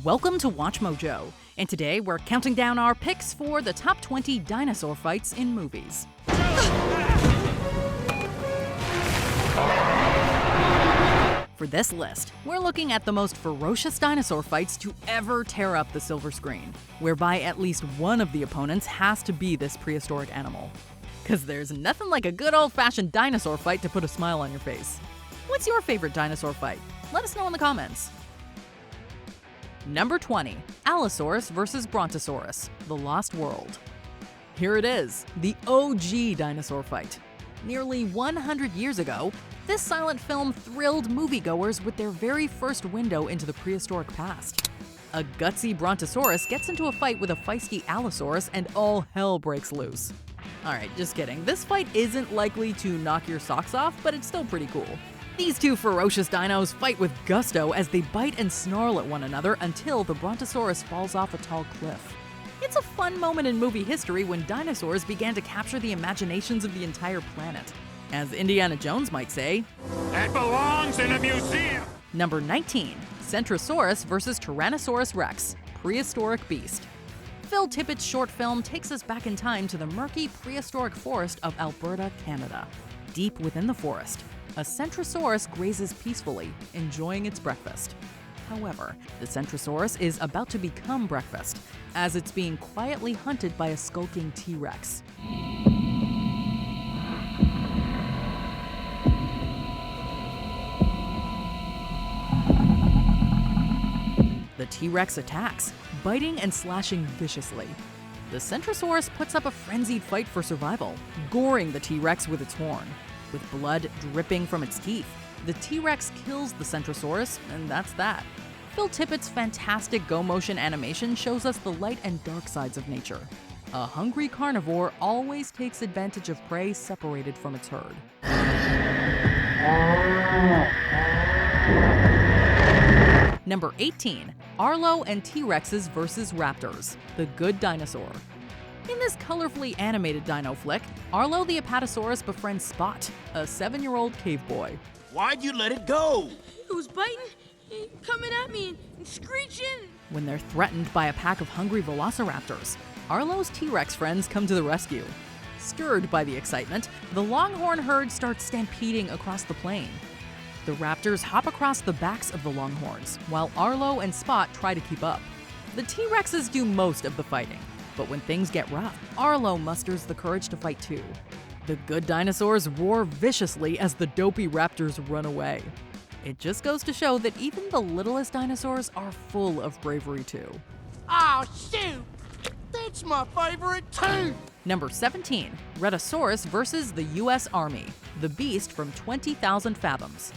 Welcome to WatchMojo, and today we're counting down our picks for the top 20 dinosaur fights in movies. For this list, we're looking at the most ferocious dinosaur fights to ever tear up the silver screen, whereby at least one of the opponents has to be this prehistoric animal. Cause there's nothing like a good old-fashioned dinosaur fight to put a smile on your face. What's your favorite dinosaur fight? Let us know in the comments. Number 20, ALLOSAURUS vs. BRONTOSAURUS, The Lost World. Here it is, the OG dinosaur fight. Nearly 100 years ago, this silent film thrilled moviegoers with their very first window into the prehistoric past. A gutsy Brontosaurus gets into a fight with a feisty Allosaurus and all hell breaks loose. Alright, just kidding. This fight isn't likely to knock your socks off, but it's still pretty cool. These two ferocious dinos fight with gusto as they bite and snarl at one another until the Brontosaurus falls off a tall cliff. It's a fun moment in movie history when dinosaurs began to capture the imaginations of the entire planet. As Indiana Jones might say, "That belongs in a museum!" Number 19, CENTROSAURUS vs. Tyrannosaurus Rex, Prehistoric Beast. Phil Tippett's short film takes us back in time to the murky prehistoric forest of Alberta, Canada. Deep within the forest, a Centrosaurus grazes peacefully, enjoying its breakfast. However, the Centrosaurus is about to become breakfast, as it's being quietly hunted by a skulking T-Rex. The T-Rex attacks, biting and slashing viciously. The Centrosaurus puts up a frenzied fight for survival, goring the T-Rex with its horn. With blood dripping from its teeth, the T-Rex kills the Centrosaurus, and that's that. Phil Tippett's fantastic go-motion animation shows us the light and dark sides of nature. A hungry carnivore always takes advantage of prey separated from its herd. Number 18, Arlo and T-Rexes vs. Raptors, The Good Dinosaur. In this colorfully animated dino flick, Arlo the Apatosaurus befriends Spot, a 7-year-old cave boy. Why'd you let it go? It was biting, coming at me, and screeching. When they're threatened by a pack of hungry velociraptors, Arlo's T-Rex friends come to the rescue. Stirred by the excitement, the longhorn herd starts stampeding across the plain. The raptors hop across the backs of the longhorns, while Arlo and Spot try to keep up. The T-Rexes do most of the fighting, but when things get rough, Arlo musters the courage to fight too. The good dinosaurs roar viciously as the dopey raptors run away. It just goes to show that even the littlest dinosaurs are full of bravery too. Oh, shoot! That's my favorite too! Number 17, Rhedosaurus vs. the US Army, The Beast from 20,000 Fathoms.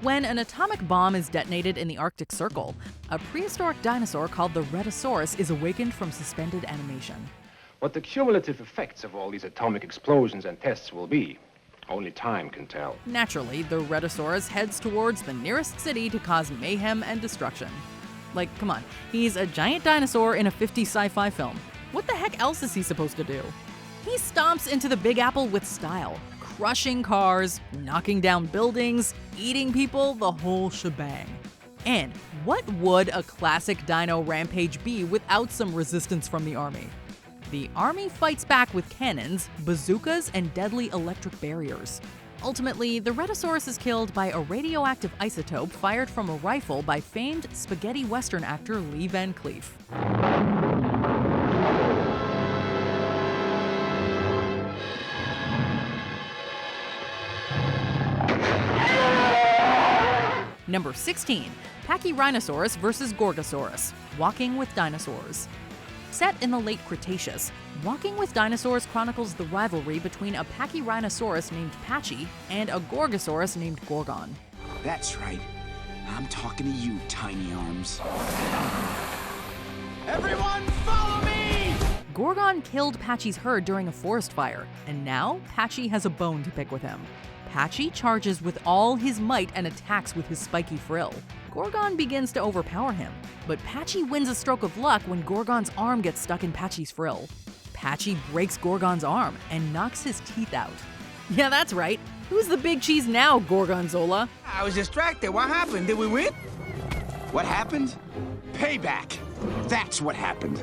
When an atomic bomb is detonated in the Arctic Circle, a prehistoric dinosaur called the Rhedosaurus is awakened from suspended animation. What the cumulative effects of all these atomic explosions and tests will be, only time can tell. Naturally, the Rhedosaurus heads towards the nearest city to cause mayhem and destruction. Like, come on, he's a giant dinosaur in a 50s sci-fi film. What the heck else is he supposed to do? He stomps into the Big Apple with style, crushing cars, knocking down buildings, eating people, the whole shebang. And what would a classic dino rampage be without some resistance from the army? The army fights back with cannons, bazookas, and deadly electric barriers. Ultimately, the Rhedosaurus is killed by a radioactive isotope fired from a rifle by famed spaghetti western actor Lee Van Cleef. Number 16, Pachyrhinosaurus vs. Gorgosaurus, Walking with Dinosaurs. Set in the late Cretaceous, Walking with Dinosaurs chronicles the rivalry between a Pachyrhinosaurus named Patchy and a Gorgosaurus named Gorgon. That's right. I'm talking to you, tiny arms. Everyone follow me! Gorgon killed Patchy's herd during a forest fire, and now Patchy has a bone to pick with him. Patchy charges with all his might and attacks with his spiky frill. Gorgon begins to overpower him, but Patchy wins a stroke of luck when Gorgon's arm gets stuck in Patchy's frill. Patchy breaks Gorgon's arm and knocks his teeth out. Yeah, that's right. Who's the big cheese now, Gorgonzola? I was distracted. What happened? Did we win? What happened? Payback! That's what happened.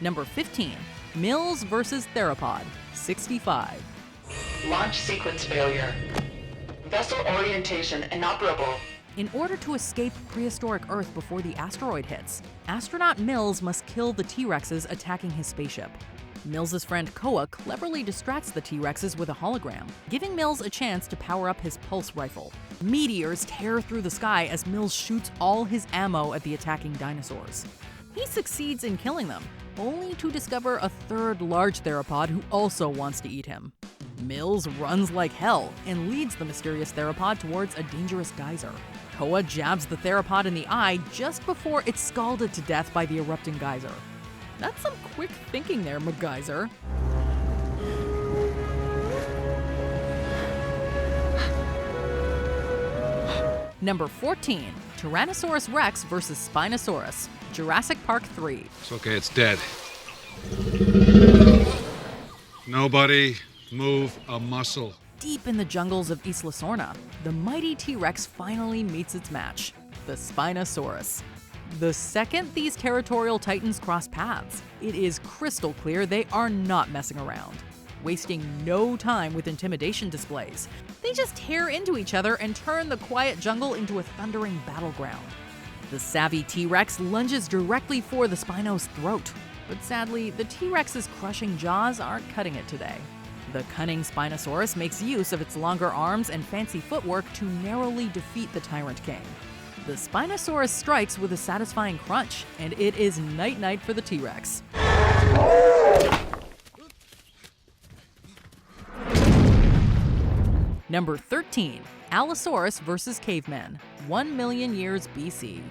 Number 15, Mills versus Theropod, 65. Launch sequence failure. Vessel orientation inoperable. In order to escape prehistoric Earth before the asteroid hits, astronaut Mills must kill the T-Rexes attacking his spaceship. Mills' friend Koa cleverly distracts the T-Rexes with a hologram, giving Mills a chance to power up his pulse rifle. Meteors tear through the sky as Mills shoots all his ammo at the attacking dinosaurs. He succeeds in killing them, only to discover a third large theropod who also wants to eat him. Mills runs like hell and leads the mysterious theropod towards a dangerous geyser. Koa jabs the theropod in the eye just before it's scalded to death by the erupting geyser. That's some quick thinking there, MacGyzer. Number 14, Tyrannosaurus Rex versus Spinosaurus, Jurassic Park 3. It's okay, it's dead. Nobody move a muscle. Deep in the jungles of Isla Sorna, the mighty T-Rex finally meets its match, the Spinosaurus. The second these territorial titans cross paths, it is crystal clear they are not messing around. Wasting no time with intimidation displays, they just tear into each other and turn the quiet jungle into a thundering battleground. The savvy T-Rex lunges directly for the Spino's throat, but sadly, the T-Rex's crushing jaws aren't cutting it today. The cunning Spinosaurus makes use of its longer arms and fancy footwork to narrowly defeat the Tyrant King. The Spinosaurus strikes with a satisfying crunch, and it is night-night for the T-Rex. Number 13, Allosaurus versus Cavemen, 1 million years BC.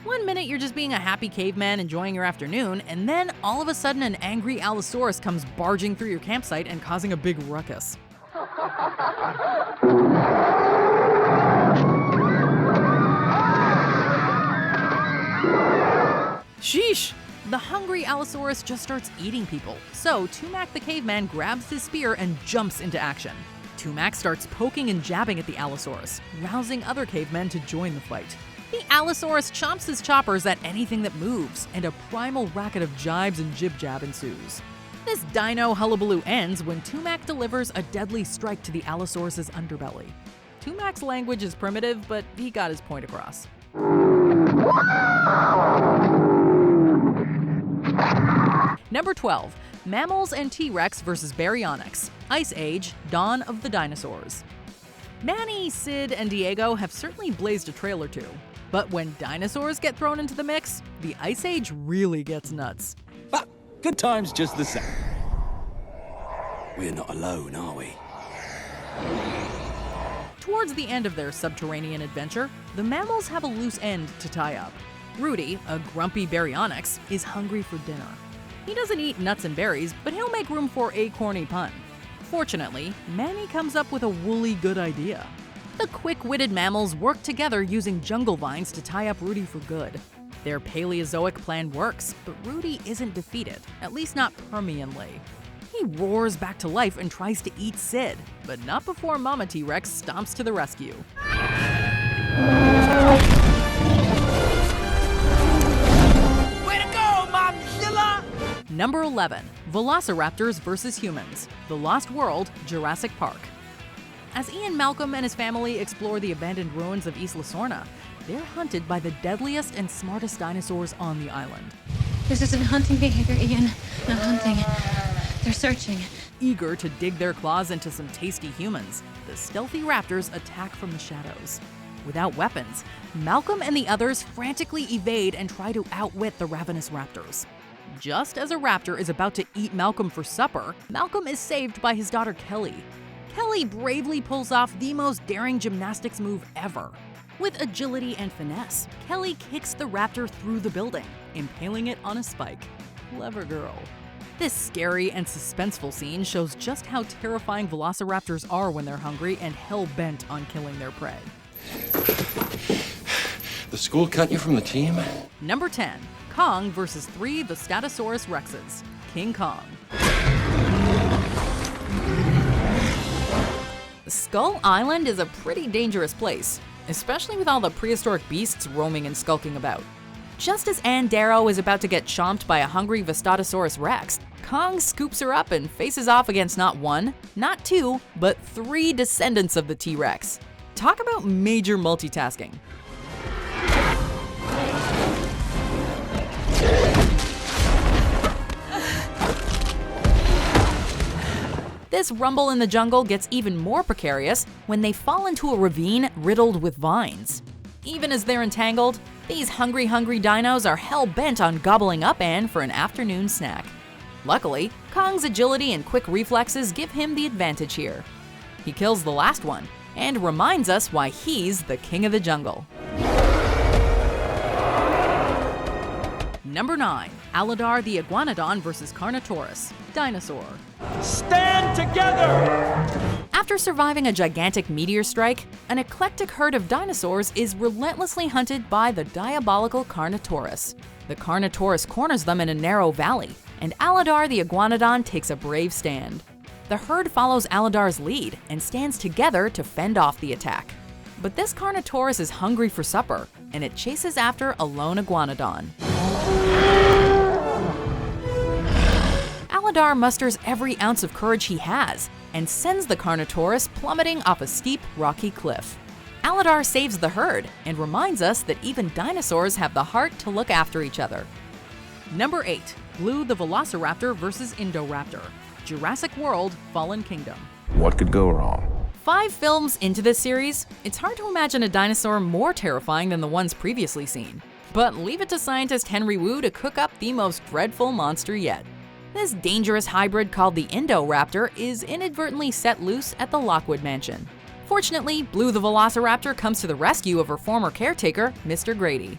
1 minute you're just being a happy caveman enjoying your afternoon, and then all of a sudden an angry Allosaurus comes barging through your campsite and causing a big ruckus. Sheesh! The hungry Allosaurus just starts eating people, so Tumac the caveman grabs his spear and jumps into action. Tumac starts poking and jabbing at the Allosaurus, rousing other cavemen to join the fight. The Allosaurus chomps his choppers at anything that moves, and a primal racket of jibes and jib-jab ensues. This dino hullabaloo ends when Tumac delivers a deadly strike to the Allosaurus' underbelly. Tumac's language is primitive, but he got his point across. Number 12, Mammals and T-Rex versus Baryonyx, Ice Age, Dawn of the Dinosaurs. Manny, Sid, and Diego have certainly blazed a trail or two, but when dinosaurs get thrown into the mix, the Ice Age really gets nuts. But good times just the same. We're not alone, are we? Towards the end of their subterranean adventure, the mammals have a loose end to tie up. Rudy, a grumpy Baryonyx, is hungry for dinner. He doesn't eat nuts and berries, but he'll make room for a corny pun. Fortunately, Manny comes up with a woolly good idea. The quick-witted mammals work together using jungle vines to tie up Rudy for good. Their Paleozoic plan works, but Rudy isn't defeated, at least not permanently. He roars back to life and tries to eat Sid, but not before Mama T-Rex stomps to the rescue. Number 11, Velociraptors versus Humans, The Lost World, Jurassic Park. As Ian Malcolm and his family explore the abandoned ruins of Isla Sorna, they're hunted by the deadliest and smartest dinosaurs on the island. This isn't hunting behavior, Ian. Not hunting. They're searching. Eager to dig their claws into some tasty humans, the stealthy raptors attack from the shadows. Without weapons, Malcolm and the others frantically evade and try to outwit the ravenous raptors. Just as a raptor is about to eat Malcolm for supper, Malcolm is saved by his daughter Kelly. Kelly bravely pulls off the most daring gymnastics move ever. With agility and finesse, Kelly kicks the raptor through the building, impaling it on a spike. Clever girl. This scary and suspenseful scene shows just how terrifying velociraptors are when they're hungry and hell-bent on killing their prey. The school cut you from the team? Number 10, Kong versus 3 VASTATOSAURUS rexes, King Kong. Skull Island is a pretty dangerous place, especially with all the prehistoric beasts roaming and skulking about. Just as Ann Darrow is about to get chomped by a hungry VASTATOSAURUS Rex, Kong scoops her up and faces off against not one, not two, but three descendants of the T-Rex. Talk about major multitasking. This rumble in the jungle gets even more precarious when they fall into a ravine riddled with vines. Even as they're entangled, these hungry dinos are hell-bent on gobbling up Ann for an afternoon snack. Luckily, Kong's agility and quick reflexes give him the advantage here. He kills the last one and reminds us why he's the king of the jungle. Number 9. Alladar the Iguanodon vs. Carnotaurus. Dinosaur. Stand together! After surviving a gigantic meteor strike, an eclectic herd of dinosaurs is relentlessly hunted by the diabolical Carnotaurus. The Carnotaurus corners them in a narrow valley, and Alladar the Iguanodon takes a brave stand. The herd follows Alladar's lead and stands together to fend off the attack. But this Carnotaurus is hungry for supper, and it chases after a lone Iguanodon. Alladar musters every ounce of courage he has and sends the Carnotaurus plummeting off a steep, rocky cliff. Alladar saves the herd and reminds us that even dinosaurs have the heart to look after each other. Number 8. Blue the Velociraptor vs. Indoraptor. Jurassic World: Fallen Kingdom. What could go wrong? 5 films into this series, it's hard to imagine a dinosaur more terrifying than the ones previously seen. But leave it to scientist Henry Wu to cook up the most dreadful monster yet. This dangerous hybrid called the Indoraptor is inadvertently set loose at the Lockwood Mansion. Fortunately, Blue the Velociraptor comes to the rescue of her former caretaker, Mr. Grady.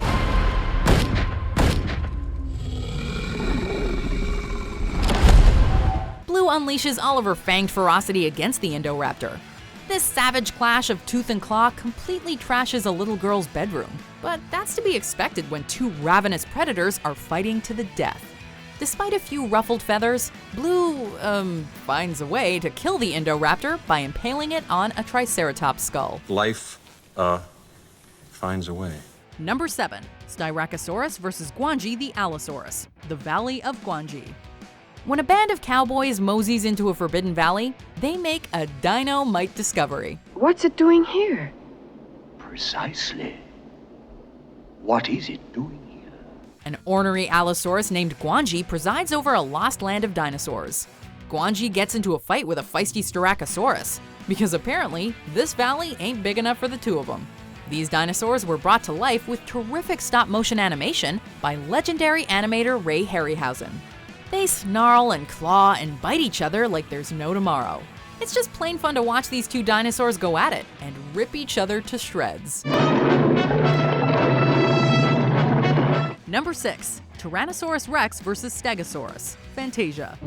Blue unleashes all of her fanged ferocity against the Indoraptor. This savage clash of tooth and claw completely trashes a little girl's bedroom, but that's to be expected when 2 ravenous predators are fighting to the death. Despite a few ruffled feathers, Blue, finds a way to kill the Indoraptor by impaling it on a Triceratops skull. Life, finds a way. Number 7. STYRACOSAURUS vs. GWANGI the ALLOSAURUS. The Valley of GWANGI. When a band of cowboys moseys into a forbidden valley, they make a dynamite discovery. What's it doing here? Precisely. What is it doing? An ornery Allosaurus named GWANGI presides over a lost land of dinosaurs. GWANGI gets into a fight with a feisty STYRACOSAURUS, because apparently this valley ain't big enough for the two of them. These dinosaurs were brought to life with terrific stop-motion animation by legendary animator Ray Harryhausen. They snarl and claw and bite each other like there's no tomorrow. It's just plain fun to watch these 2 dinosaurs go at it and rip each other to shreds. Number 6. Tyrannosaurus Rex vs. Stegosaurus. Fantasia.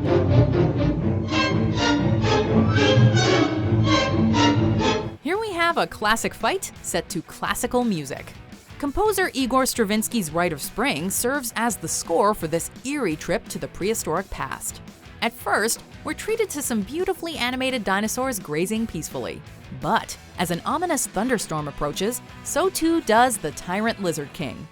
Here we have a classic fight set to classical music. Composer Igor Stravinsky's Rite of Spring serves as the score for this eerie trip to the prehistoric past. At first, we're treated to some beautifully animated dinosaurs grazing peacefully. But as an ominous thunderstorm approaches, so too does the tyrant Lizard King.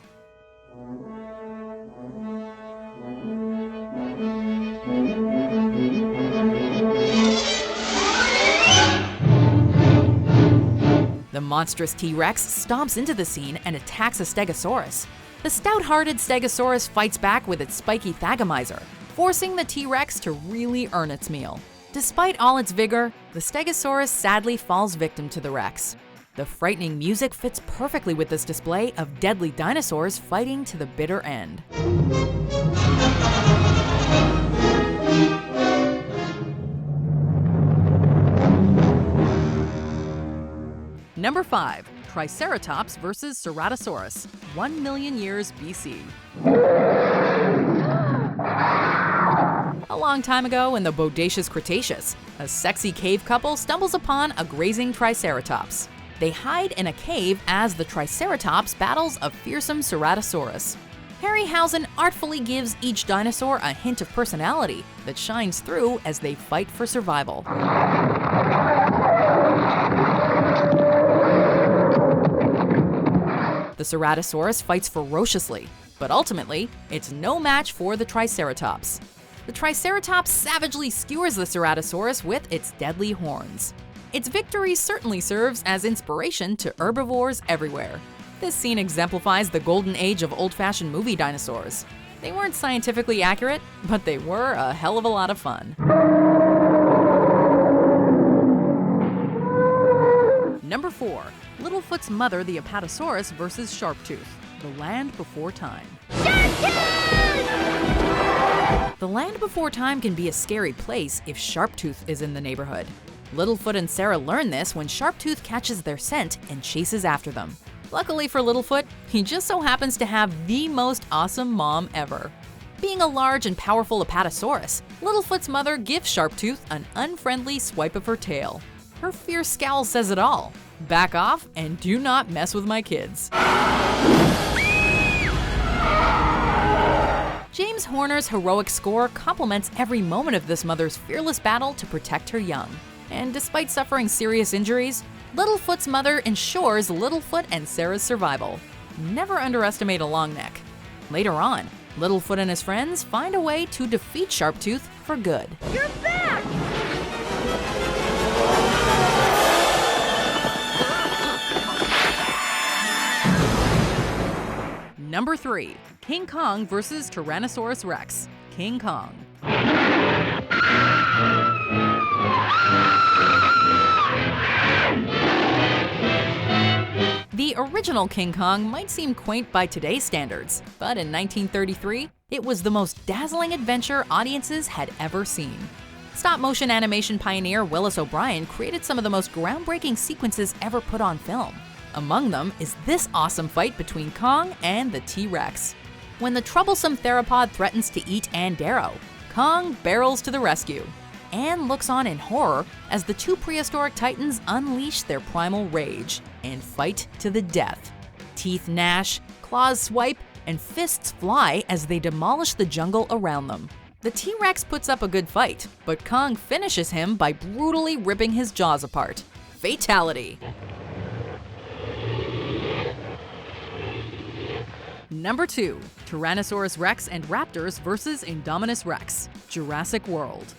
The monstrous T-Rex stomps into the scene and attacks a Stegosaurus. The stout-hearted Stegosaurus fights back with its spiky thagomizer, forcing the T-Rex to really earn its meal. Despite all its vigor, the Stegosaurus sadly falls victim to the Rex. The frightening music fits perfectly with this display of deadly dinosaurs fighting to the bitter end. Number 5. Triceratops vs. Ceratosaurus. 1 million years BC. A long time ago in the Bodacious Cretaceous, a sexy cave couple stumbles upon a grazing Triceratops. They hide in a cave as the Triceratops battles a fearsome Ceratosaurus. Harryhausen artfully gives each dinosaur a hint of personality that shines through as they fight for survival. The Ceratosaurus fights ferociously. But ultimately, it's no match for the Triceratops. The Triceratops savagely skewers the Ceratosaurus with its deadly horns. Its victory certainly serves as inspiration to herbivores everywhere. This scene exemplifies the golden age of old-fashioned movie dinosaurs. They weren't scientifically accurate, but they were a hell of a lot of fun. Number 4. Littlefoot's mother, the Apatosaurus versus Sharptooth, the Land Before Time. The Land Before Time can be a scary place if Sharptooth is in the neighborhood. Littlefoot and Sarah learn this when Sharptooth catches their scent and chases after them. Luckily for Littlefoot, he just so happens to have the most awesome mom ever. Being a large and powerful Apatosaurus, Littlefoot's mother gives Sharptooth an unfriendly swipe of her tail. Her fierce scowl says it all. Back off and do not mess with my kids. James Horner's heroic score complements every moment of this mother's fearless battle to protect her young. And despite suffering serious injuries, Littlefoot's mother ensures Littlefoot and Sarah's survival. Never underestimate a long neck. Later on, Littlefoot and his friends find a way to defeat Sharptooth for good. You're back! Number 3. King Kong versus Tyrannosaurus Rex, King Kong. The original King Kong might seem quaint by today's standards, but in 1933, it was the most dazzling adventure audiences had ever seen. Stop-motion animation pioneer Willis O'Brien created some of the most groundbreaking sequences ever put on film. Among them is this awesome fight between Kong and the T-Rex. When the troublesome theropod threatens to eat Ann Darrow, Kong barrels to the rescue. Ann looks on in horror as the two prehistoric titans unleash their primal rage and fight to the death. Teeth gnash, claws swipe, and fists fly as they demolish the jungle around them. The T-Rex puts up a good fight, but Kong finishes him by brutally ripping his jaws apart. Fatality! Number 2. Tyrannosaurus Rex and Raptors versus Indominus Rex, Jurassic World.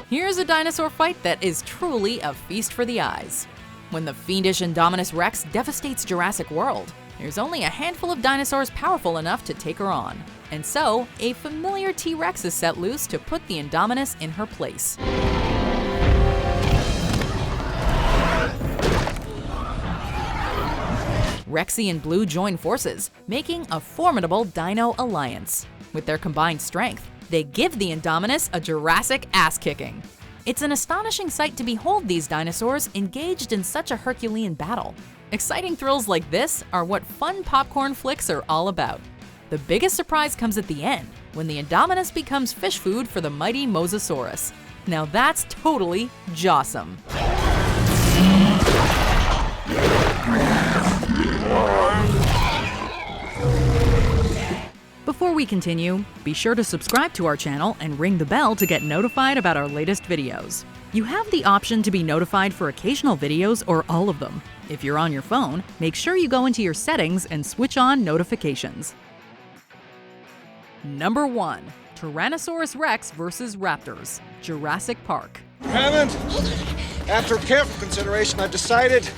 Here's a dinosaur fight that is truly a feast for the eyes. When the fiendish Indominus Rex devastates Jurassic World, there's only a handful of dinosaurs powerful enough to take her on. And so, a familiar T-Rex is set loose to put the Indominus in her place. Rexy and Blue join forces, making a formidable dino alliance. With their combined strength, they give the Indominus a Jurassic ass-kicking. It's an astonishing sight to behold these dinosaurs engaged in such a Herculean battle. Exciting thrills like this are what fun popcorn flicks are all about. The biggest surprise comes at the end, when the Indominus becomes fish food for the mighty Mosasaurus. Now that's totally jawsome. Before we continue, be sure to subscribe to our channel and ring the bell to get notified about our latest videos. You have the option to be notified for occasional videos or all of them. If you're on your phone, make sure you go into your settings and switch on notifications. Number 1. Tyrannosaurus Rex versus Raptors, Jurassic Park. Hammond, after careful consideration, I've decided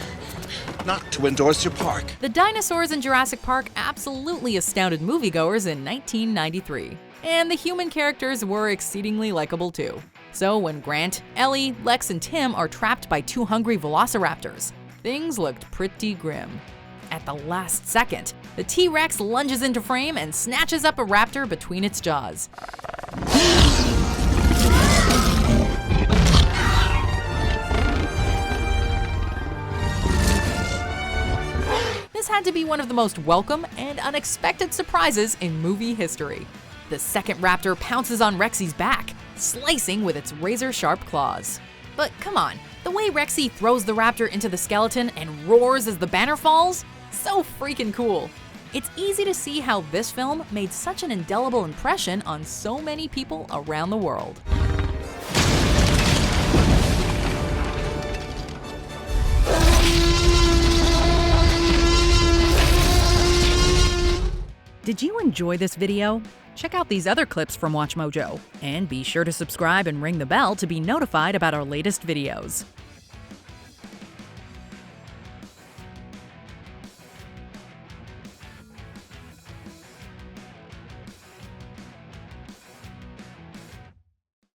not to endorse your park. The dinosaurs in Jurassic Park absolutely astounded moviegoers in 1993. And the human characters were exceedingly likable too. So when Grant, Ellie, Lex, and Tim are trapped by two hungry velociraptors, things looked pretty grim. At the last second, the T-Rex lunges into frame and snatches up a raptor between its jaws. This had to be one of the most welcome and unexpected surprises in movie history. The second raptor pounces on Rexy's back, slicing with its razor-sharp claws. But come on, the way Rexy throws the raptor into the skeleton and roars as the banner falls? So freaking cool. It's easy to see how this film made such an indelible impression on so many people around the world. enjoy this video? Check out these other clips from WatchMojo, and be sure to subscribe and ring the bell to be notified about our latest videos.